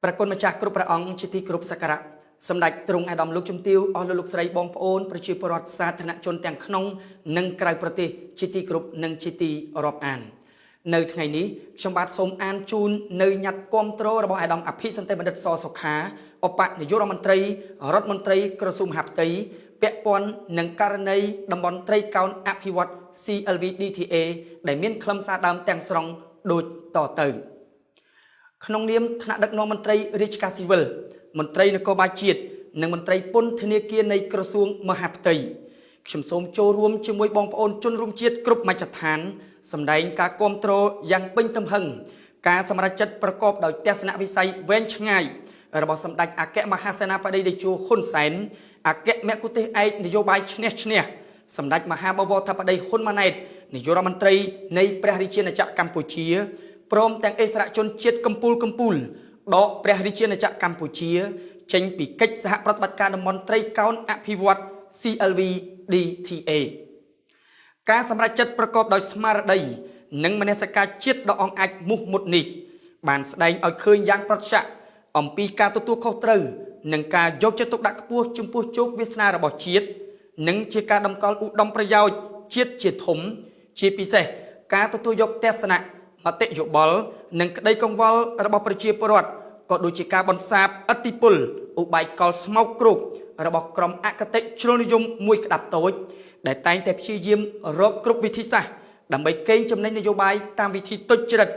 ប្រគុណម្ចាស់គ្រប់ព្រះអង្គជាទីគោរពសក្ការៈសម្ដេចទ្រង់អាដាមលោកជំទាវអស់លោកស្រីបងប្អូនប្រជាពលរដ្ឋសាធារណជនទាំងក្នុងនិងក្រៅប្រទេសជាទីគោរពនិងជាទីរាប់អាននៅថ្ងៃនេះខ្ញុំបាទសូមអានជូននៅញត្តិគាំទ្ររបស់អាដាមអភិសន្តិបណ្ឌិតសសុខាឧបនាយករដ្ឋមន្ត្រីរដ្ឋមន្ត្រីក្រសួងមហាផ្ទៃពាក់ព័ន្ធនឹងករណីតំបន់ត្រីកោណអភិវឌ្ឍ CLV DTA ដែលមានខ្លឹមសារដើមទាំងស្រុងដូចតទៅក្នុងនាមថ្នាក់ដឹកនាំមន្ត្រីរាជការស៊ីវិលមន្ត្រីនគរបាលជាតិនិងមន្ត្រីពន្ធនាគារនៃក្រសួងមហាផ្ទៃខ្ញុំសូមចូលរួមជាមួយបងប្អូនជនរួមជាតិគ្រប់មជ្ឈដ្ឋានសម្ដែងការគាំទ្រយ៉ាងពេញទំហឹងការសម្រេចចិត្តប្រកបដោយទស្សនវិស័យវែងឆ្ងាយរបស់សម្ដេចអគ្គមហាសេនាបតីតេជោហ៊ុនសែនអគ្គមគ្គុទ្ទេសកឯកនយោបាយឈ្នះសម្ដេចមហាបវរធិបតីហ៊ុនម៉ាណែតនាយករដ្ឋមន្ត្រីនៃព្រះរាជាណាចក្រកម្ពុជាព្រមទាំងអិសរាជជនជាតិកម្ពុជាដកព្រះរាជាណាចក្រកម្ពុជាចេញពីកិច្ចសហប្រតិបត្តិការតំបន់ត្រីកោណអភិវឌ្ឍ CLV DTA ការសម្រេចចិត្តប្រកបដោយស្មារតីនិងមនសិការជាតិដ៏អង្អាចមោះមុតនេះបានស្ដែងឲ្យឃើញយ៉ាងប្រឆាំងអំពីការទទួលខុសត្រូវនិងការយកចិត្តទុកដាក់ខ្ពស់ចំពោះជោគវាសនារបស់ជាតិនិងជាការតម្កល់ឧត្តមប្រយោជន៍ជាតិជាធំជាពិសេសការទទួលយកទស្សនៈមតិយោបល់និងក្តីកង្វល់របស់ប្រជាពលរដ្ឋក៏ដូចជាការបន្សាបឥទ្ធិពលឧបាយកលស្មោកគ្រោករបស់ក្រុមអគតិជ្រុលនិយមមួយក្តាប់តូចដែលតែងតែព្យាយាមរកគ្រប់វិធីសាស្ត្រដើម្បីកេងចំណេញនយោបាយតាមវិធីទុច្ចរិត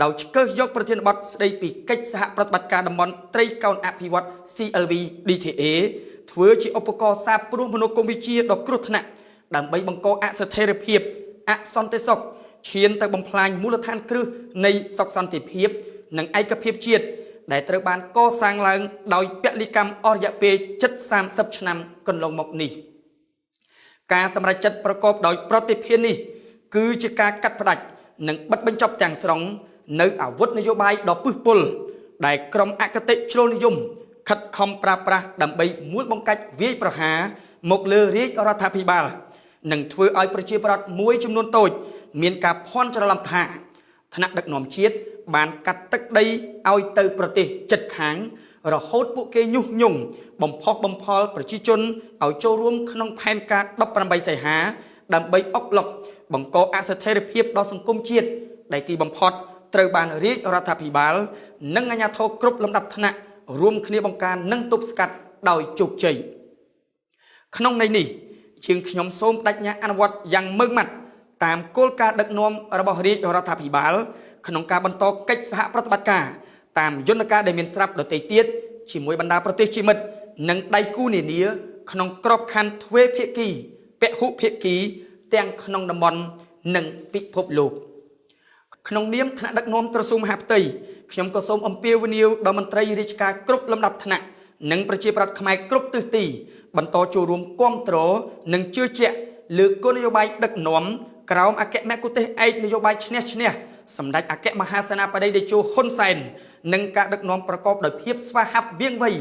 ដោយឆ្កឹះយកប្រធានបទស្ដីពីកិច្ចសហប្រតិបត្តិការតំបន់ត្រីកោណអភិវឌ្ឍ CLV DTA ធ្វើជាឧបករណ៍សាបព្រោះមនោគមវិជ្ជាដ៏គ្រោះថ្នាក់ដើម្បីបង្កអស្ថិរភាពអសន្តិសុខឈានទៅបំផ្លាញមូលដ្ឋានគ្រឹះនៃសុខសន្តិភាពនិងឯកភាពជាតិដែលត្រូវបានកសាងឡើងដោយពលិកម្មអស់រយៈពេលជិត30ឆ្នាំកន្លងមកនេះការសម្រេចចិត្តប្រកបដោយប្រតិភិននេះគឺជាការកាត់ផ្តាច់និងបិទបញ្ចប់ទាំងស្រុងនៅអាវុធនយោបាយដ៏ពឹសពុលដែលក្រុមអគតិជ្រុលនិយមខិតខំប្រើប្រាស់ដើម្បីមួលបង្កាច់វាយប្រហារមកលើរាជរដ្ឋាភិបាលនិងធ្វើឲ្យប្រជាពលរដ្ឋមួយចំនួនតូចមានការភ័ន្តច្រឡំថាថ្នាក់ដឹកនាំជាតិបានកាត់ទឹកដីឲ្យទៅប្រទេសជិតខាងរហូតពួកគេញុះញង់បំផុសបំផល់ប្រជាជនឲ្យចូលរួមក្នុងផែនការ18សីហាដើម្បីអុកឡុកបង្កអស្ថិរភាពដល់សង្គមជាតិដែលទីបំផុតត្រូវបានរាជរដ្ឋាភិបាលនិងអាជ្ញាធរគ្រប់លំដាប់ថ្នាក់រួមគ្នាបង្ការនិងទប់ស្កាត់ដោយជោគជ័យក្នុងន័យនេះជាងខ្ញុំសូមបដិញ្ញាអនុវត្តយ៉ាងម៉ឺងម៉ាត់តាមគោលការណ៍ដឹកនាំរបស់រាជរដ្ឋាភិបាលក្នុងការបន្តកិច្ចសហប្រតិបត្តិការតាមយន្តការដែលមានស្រាប់ដទៃទៀតជាមួយបណ្ដាប្រទេសជាមិត្តនិងដៃគូនានាក្នុងក្របខ័ណ្ឌទ្វេភាគីពហុភាគីទាំងក្នុងតំបន់និងពិភពលោកក្នុងនាមថ្នាក់ដឹកនាំក្រសួងមហាផ្ទៃខ្ញុំក៏សូមអំពាវនាវដល់មន្ត្រីរាជការគ្រប់លំដាប់ថ្នាក់និងប្រជាប្រដ្ឋខ្មែរគ្រប់ទិសទីបន្តចូលរួមគាំទ្រនិងជឿជាក់លើគោលនយោបាយដឹកនាំក្រោមអគ្គមគ្គុទ្ទេសកឯកនយោបាយឈ្នះសម្ដេចអគ្គមហាសេនាបតីតេជោហ៊ុនសែននិងការដឹកនាំប្រកបដោយភាពស្វាហាប់វាងវៃ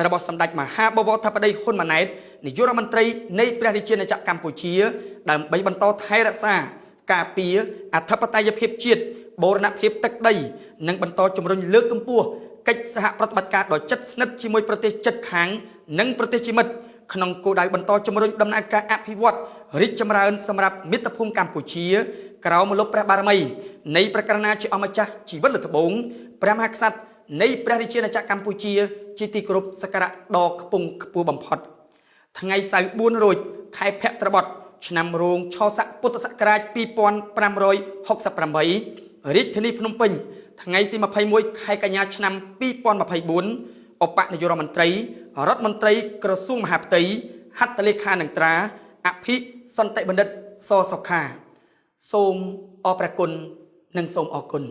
របស់សម្ដេចមហាបវរធិបតីហ៊ុនម៉ាណែតនាយករដ្ឋមន្ត្រីនៃព្រះរាជាណាចក្រកម្ពុជាដើម្បីបន្តថែរក្សាការពារអធិបតេយ្យភាពជាតិបូរណភាពទឹកដីនិងបន្តជំរុញលើកកម្ពស់កិច្ចសហប្រតិបត្តិការដ៏ជិតស្និទ្ធជាមួយប្រទេសជិតខាងនិងប្រទេសជាមិត្តក្នុងគោលដៅបន្តជំរុញដំណើរការអភិវឌ្ឍរីកចម្រើនសម្រាប់មាតុភូមិកម្ពុជាក្រោមម្លប់ព្រះបារមីនៃព្រះករុណាជាអម្ចាស់ជីវិតល្ត្បូងព្រះមហាក្សត្រនៃព្រះរាជាណាចក្រកម្ពុជាជាទីគោរពសក្ការៈដ៏ខ្ពង់ខ្ពស់បំផុតថ្ងៃសៅរ៍4រោចខែភទ្របទឆ្នាំរោងឆស័កពុទ្ធសករាជ2568រាជធានីភ្នំពេញថ្ងៃទី21ខែកញ្ញាឆ្នាំ2024ឧបនាយករដ្ឋមន្ត្រីរដ្ឋមន្ត្រីក្រសួងមហាផ្ទៃហត្ថលេខានឹងត្រាអភិសន្តិបណ្ឌិតសសុខាសូមអរព្រះគុណនិងសូមអរគុណ